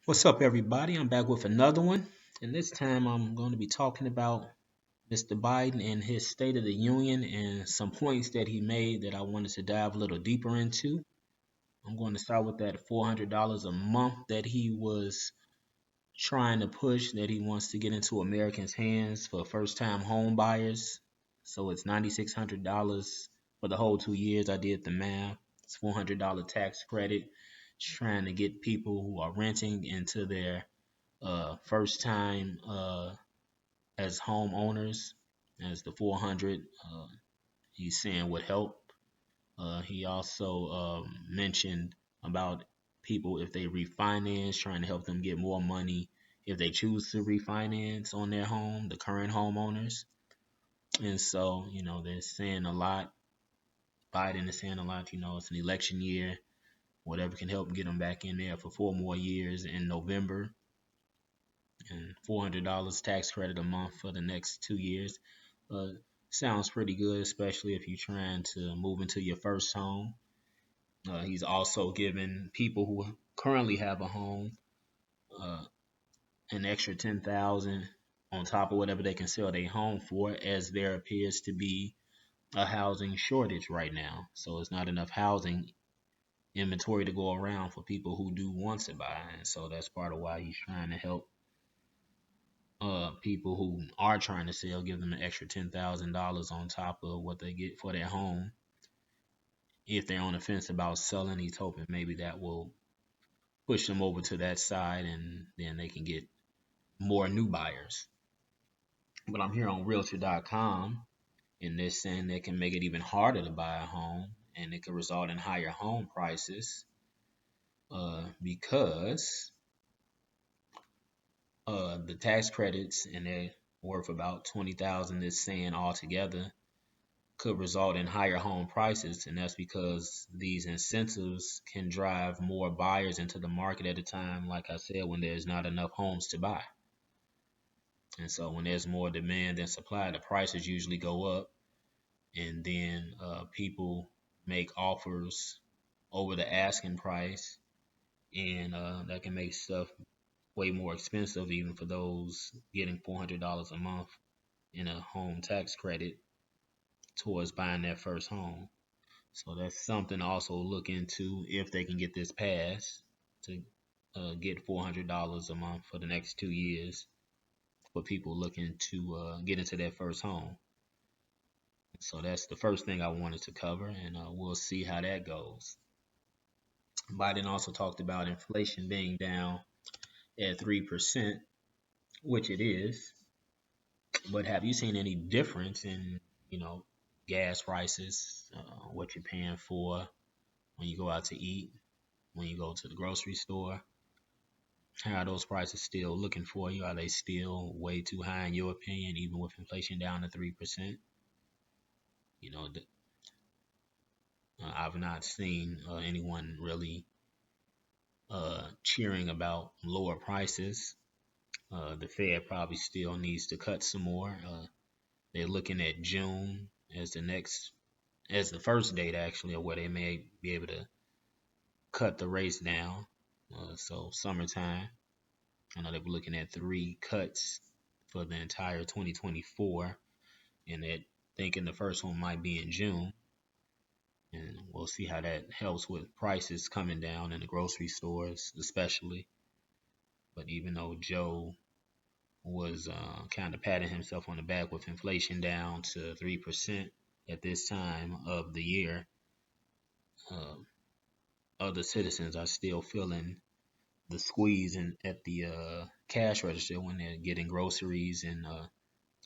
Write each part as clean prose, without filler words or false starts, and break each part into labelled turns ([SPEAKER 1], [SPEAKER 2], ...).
[SPEAKER 1] What's up, everybody? I'm back with another one, and this time I'm going to be talking about Mr. Biden and his State of the Union and some points that he made that I wanted to dive a little deeper into. I'm going to start with that $400 a month that he was trying to push, that he wants to get into Americans' hands for first-time home buyers. So it's $9,600 for the whole 2 years. I did the math. It's $400 tax credit. Trying to get people who are renting into their first time as homeowners, as the 400 he's saying would help. He also mentioned about people if they refinance, trying to help them get more money if they choose to refinance on their home, the current homeowners. And so, they're saying a lot. Biden is saying a lot. It's an election year. Whatever can help get them back in there for 4 more years in November. And $400 tax credit a month for the next 2 years. Uh, Sounds pretty good, especially if you're trying to move into your first home. He's also giving people who currently have a home uh, an extra 10,000 on top of whatever they can sell their home for, as there appears to be a housing shortage right now. So it's not enough housing inventory to go around for people who do want to buy, and so that's part of why he's trying to help people who are trying to sell, give them an extra $10,000 on top of what they get for their home. If they're on the fence about selling, he's hoping maybe that will push them over to that side, and then they can get more new buyers. But I'm here on Realtor.com, and they're saying they can make it even harder to buy a home, and it could result in higher home prices because the tax credits, and they're worth about 20,000. Is saying altogether could result in higher home prices, and that's because these incentives can drive more buyers into the market at a time, like I said, when there's not enough homes to buy. And so when there's more demand than supply, the prices usually go up, and then people make offers over the asking price, and that can make stuff way more expensive, even for those getting $400 a month in a home tax credit towards buying their first home. So that's something to also look into if they can get this passed, to get $400 a month for the next 2 years for people looking to get into their first home. So that's the first thing I wanted to cover, and we'll see how that goes. Biden also talked about inflation being down at 3%, which it is. But have you seen any difference in, gas prices, what you're paying for when you go out to eat, when you go to the grocery store? How are those prices still looking for you? Are they still way too high in your opinion, even with inflation down to 3%? You know, I've not seen anyone really cheering about lower prices. The Fed probably still needs to cut some more. They're looking at June as the first date actually, of where they may be able to cut the rates down. So summertime, I know they were looking at three cuts for the entire 2024, and they're thinking the first one might be in June. And we'll see how that helps with prices coming down in the grocery stores, especially. But even though Joe was kind of patting himself on the back with inflation down to 3% at this time of the year, uh, other citizens are still feeling the squeeze at the cash register when they're getting groceries and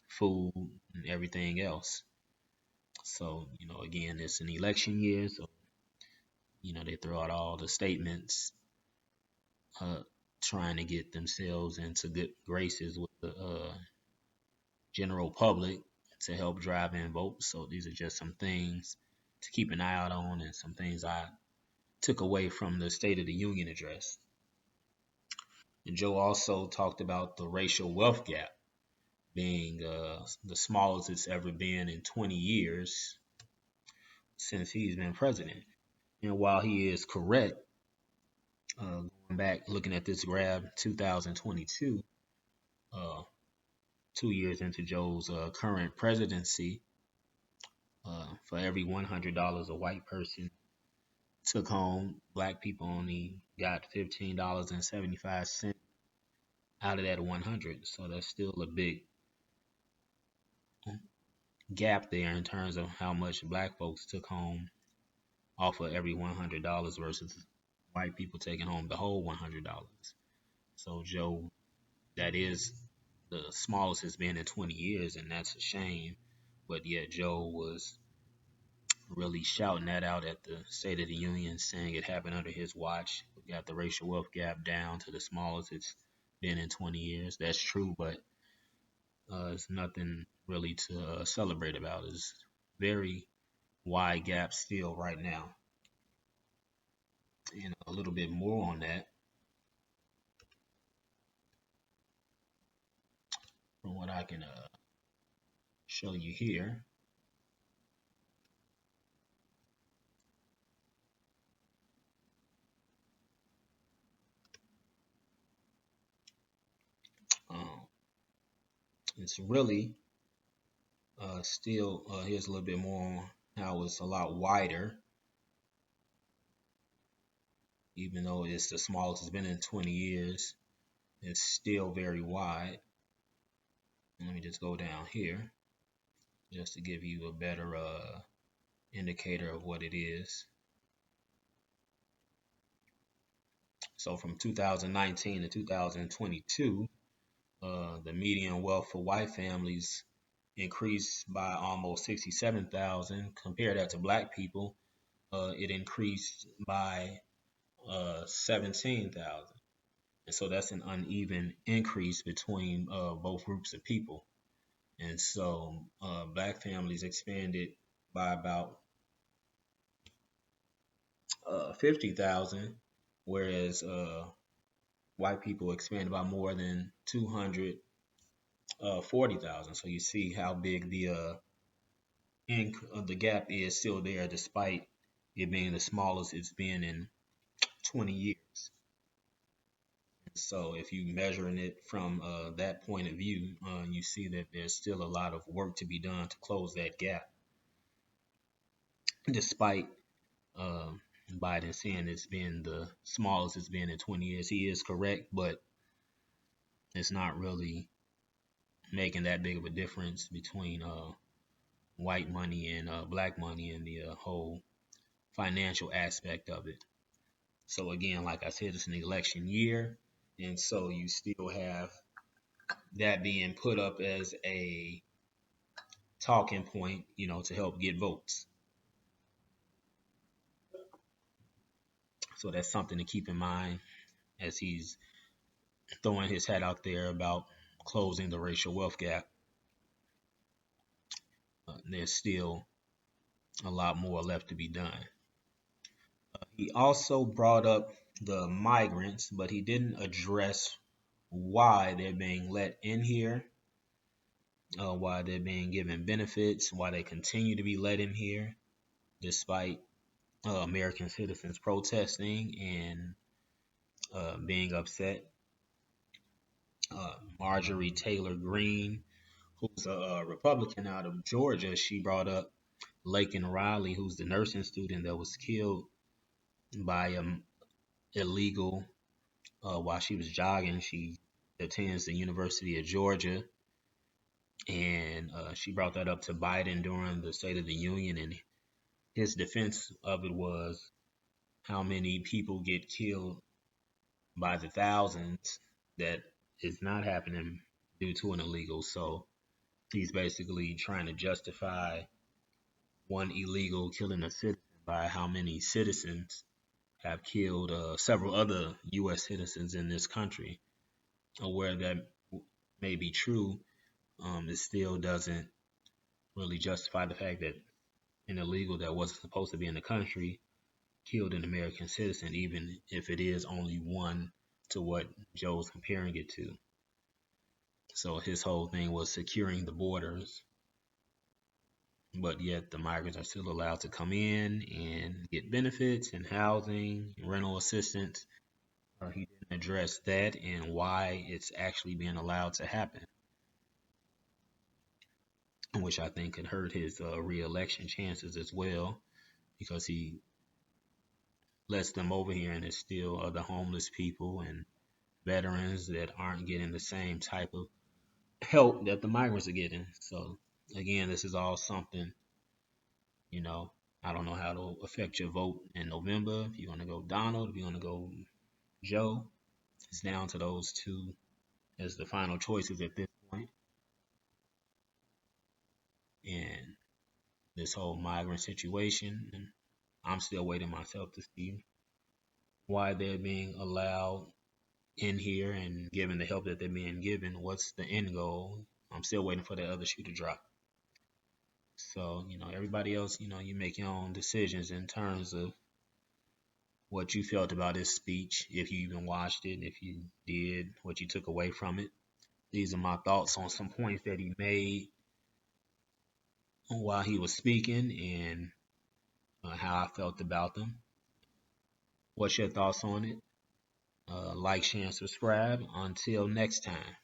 [SPEAKER 1] food and everything else. So, again, it's an election year, so they throw out all the statements, uh, trying to get themselves into good graces with the general public to help drive in votes. So these are just some things to keep an eye out on, and some things I took away from the State of the Union address. And Joe also talked about the racial wealth gap being the smallest it's ever been in 20 years since he's been president. And while he is correct Going back, looking at this graph, 2022, uh, 2 years into Joe's current presidency, for every $100 a white person took home, black people only got $15.75 out of that 100. So that's still a big gap there in terms of how much black folks took home off of every $100 versus white people taking home the whole $100. So Joe, that is the smallest it's been in 20 years, and that's a shame. But yet Joe was really shouting that out at the State of the Union, saying it happened under his watch. We got the racial wealth gap down to the smallest it's been in 20 years. That's true, but it's nothing really to celebrate about. It's very wide gap still right now. And a little bit more on that from what I can show you here. Um, it's really still, here's a little bit more on how it's a lot wider, even though it's the smallest it's been in 20 years. It's still very wide. Let me just go down here just to give you a better indicator of what it is. So from 2019 to 2022, the median wealth for white families increased by almost 67,000. Compare that to black people, it increased by 17,000. And so that's an uneven increase between both groups of people. And so black families expanded by about 50,000, whereas white people expanded by more than 240,000. So you see how big the gap is still there, despite it being the smallest it's been in 20 years. So if you measuring it from that point of view, you see that there's still a lot of work to be done to close that gap, despite uh, Biden saying it's been the smallest it's been in 20 years. He is correct, but it's not really making that big of a difference between white money and black money and the whole financial aspect of it. So again, like I said, it's an election year, and so you still have that being put up as a talking point, to help get votes. So that's something to keep in mind as he's throwing his hat out there about closing the racial wealth gap. There's still a lot more left to be done. He also brought up the migrants, but he didn't address why they're being let in here, why they're being given benefits, why they continue to be let in here, despite American citizens protesting and being upset. Marjorie Taylor Greene, who's a Republican out of Georgia, she brought up Laken Riley, who's the nursing student that was killed by illegal while she was jogging. She attends the University of Georgia, and she brought that up to Biden during the State of the Union, and his defense of it was how many people get killed by the thousands that is not happening due to an illegal. So he's basically trying to justify one illegal killing a citizen by how many citizens have killed several other U.S. citizens in this country. Where that may be true, it still doesn't really justify the fact that an illegal that wasn't supposed to be in the country killed an American citizen, even if it is only one to what Joe's comparing it to. So his whole thing was securing the borders, but yet the migrants are still allowed to come in and get benefits and housing, rental assistance, He didn't address that and why it's actually being allowed to happen, which I think could hurt his re-election chances as well, because he lets them over here and there's still other homeless people and veterans that aren't getting the same type of help that the migrants are getting. So again, this is all something, you know, I don't know how it'll affect your vote in November. If you want to go Donald, if you want to go Joe, it's down to those two as the final choices at this point. And this whole migrant situation, and I'm still waiting myself to see why they're being allowed in here and given the help that they're being given. What's the end goal? I'm still waiting for the other shoe to drop. So, everybody else, you make your own decisions in terms of what you felt about his speech, if you even watched it, if you did, what you took away from it. These are my thoughts on some points that he made while he was speaking and how I felt about them. What's your thoughts on it? Like, share, and subscribe. Until next time.